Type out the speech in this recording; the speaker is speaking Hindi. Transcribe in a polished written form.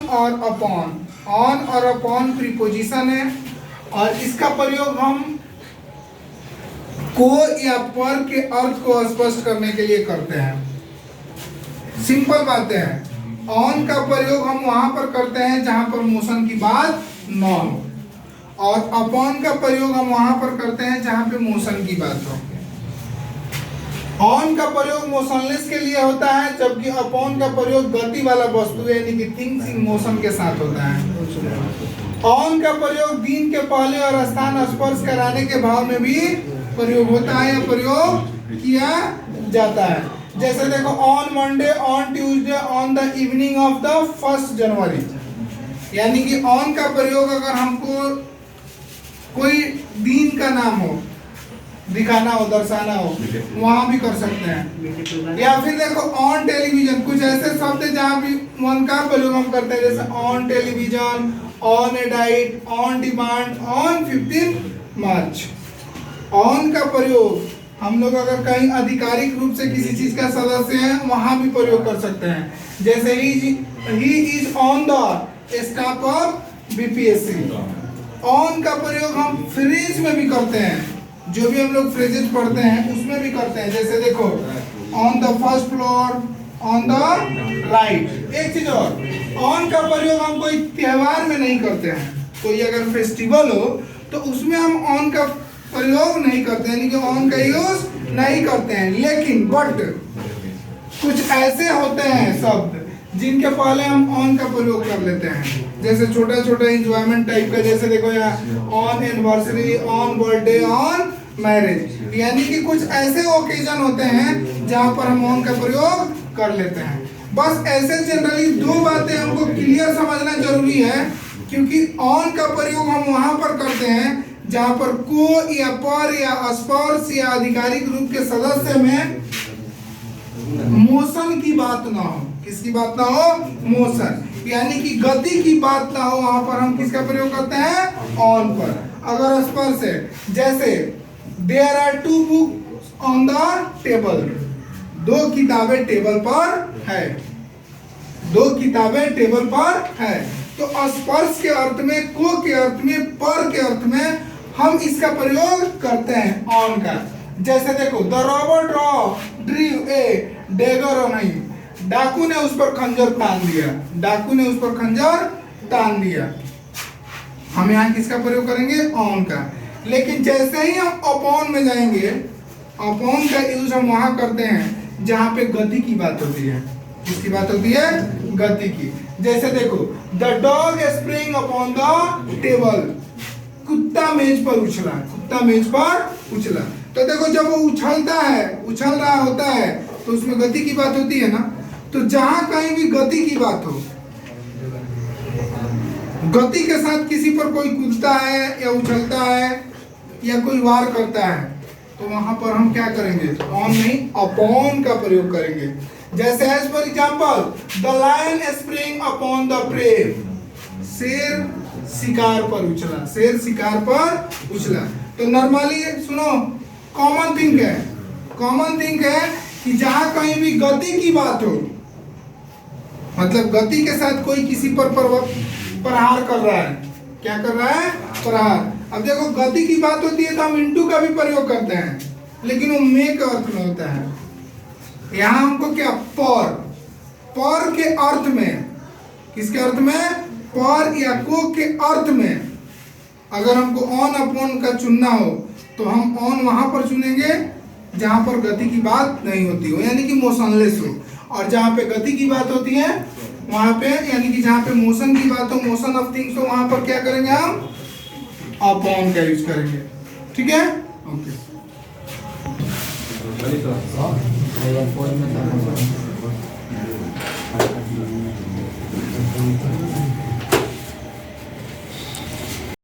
और अपॉन, ऑन और अपॉन प्रीपोजिशन है और इसका प्रयोग हम को या पर के अर्थ को स्पष्ट करने के लिए करते हैं। सिंपल बातें हैं। ऑन का प्रयोग हम वहां पर करते हैं जहां पर मोशन की बात न हो और अपॉन का प्रयोग हम वहां पर करते हैं जहां पे मोशन की बात हो। ऑन का प्रयोग मोशनलेस के लिए होता है जबकि अपॉन का प्रयोग गति वाला वस्तु यानी कि थिंग्स इन मोशन के साथ होता है। ऑन का प्रयोग दिन के पहले और स्थान स्पर्श कराने के भाव में भी प्रयोग होता है या प्रयोग किया जाता है। जैसे देखो on Monday, on Tuesday, on the evening of the 1 जनवरी, यानी कि ऑन का प्रयोग अगर हमको कोई दिन का नाम हो, दिखाना हो, दर्शाना हो, वहां भी कर सकते हैं। या फिर देखो ऑन टेलीविजन, कुछ ऐसे शब्द है जहाँ भी वन का प्रयोग हम करते हैं, जैसे on television, on A diet, on demand, on 15 March. On का प्रयोग हम लोग अगर कहीं आधिकारिक रूप से किसी चीज का सदस्य हैं वहां भी प्रयोग कर सकते हैं। जैसे he is on the staff of BPSC. On का प्रयोग हम फ्रेज में भी करते हैं, जो भी हम लोग फ्रेजेस पढ़ते हैं उसमें भी करते हैं। जैसे देखो on the first floor, on the right. एक चीज और, ऑन का प्रयोग हम कोई त्योहार में नहीं करते हैं। कोई अगर फेस्टिवल हो तो उसमें हम ऑन का प्रयोग नहीं करते हैं, यानी कि ऑन का यूज नहीं करते हैं। लेकिन बट कुछ ऐसे होते हैं शब्द जिनके पहले हम ऑन का प्रयोग कर लेते हैं, जैसे छोटा छोटा एंजॉयमेंट टाइप का। जैसे देखो यहाँ on anniversary, on birthday, on marriage, यानी कि कुछ ऐसे ओकेजन होते हैं जहां पर हम ऑन का प्रयोग कर लेते हैं। बस ऐसे जनरली दो बातें हमको क्लियर समझना जरूरी है, क्योंकि ऑन का प्रयोग हम वहां पर करते हैं जहां पर को या पर या स्पर्श या आधिकारिक रूप के सदस्य में मोशन की बात ना हो। किसकी बात ना हो? मोशन, यानी कि गति की बात ना हो, वहां पर हम किसका प्रयोग करते हैं? ऑन पर। अगर स्पर्श है, जैसे there are 2 books on the table, 2 किताबें टेबल पर है, 2 किताबें टेबल पर है। तो स्पर्श के अर्थ में, को के अर्थ में, पर के अर्थ में हम इसका प्रयोग करते हैं ऑन का। जैसे देखो the robber drove a dagger on him, डाकू ने उस पर खंजर तान दिया, डाकू ने उस पर खंजर तान दिया। हम यहाँ किसका प्रयोग करेंगे? ऑन का। लेकिन जैसे ही हम अपॉन में जाएंगे, अपॉन का यूज हम वहां करते हैं जहां पे गति की बात होती है। किसकी बात होती है? गति की। जैसे देखो the dog spring upon the table, कुत्ता मेज पर उछला, कुत्ता मेज पर उछला। तो देखो जब वो उछलता है, उछल रहा होता है, तो उसमें गति की बात होती है ना। तो जहां कहीं भी गति की बात हो, गति के साथ किसी पर कोई कूदता है या उछलता है या कोई वार करता है, तो वहां पर हम क्या करेंगे? ऑन नहीं, अपॉन का प्रयोग करेंगे। जैसे as for example the lion spring upon the prey, शेर शिकार पर उछला, शेर शिकार पर उछला। तो नॉर्मली सुनो, कॉमन थिंग है, कॉमन थिंग है कि जहां कहीं भी गति की बात हो, मतलब गति के साथ कोई किसी पर प्रहार कर रहा है, क्या कर रहा है? प्रहार। अब देखो गति की बात होती है तो हम इनटू का भी प्रयोग करते हैं, लेकिन वो मे के अर्थ में होता है। यहाँ हमको क्या? पर, पर के अर्थ में, किसके अर्थ में? पर या को के अर्थ में अगर हमको ऑन अपॉन का चुनना हो तो हम ऑन वहां पर चुनेंगे जहां पर गति की बात नहीं होती हो, यानी कि मोशनलेस हो। और जहां पे गति की बात होती है वहां पे, यानी कि जहां पे मोशन की बात हो, मोशन ऑफ थिंग्स हो, वहां पर क्या करेंगे? हम अपॉन का यूज करेंगे। ठीक है? ओके।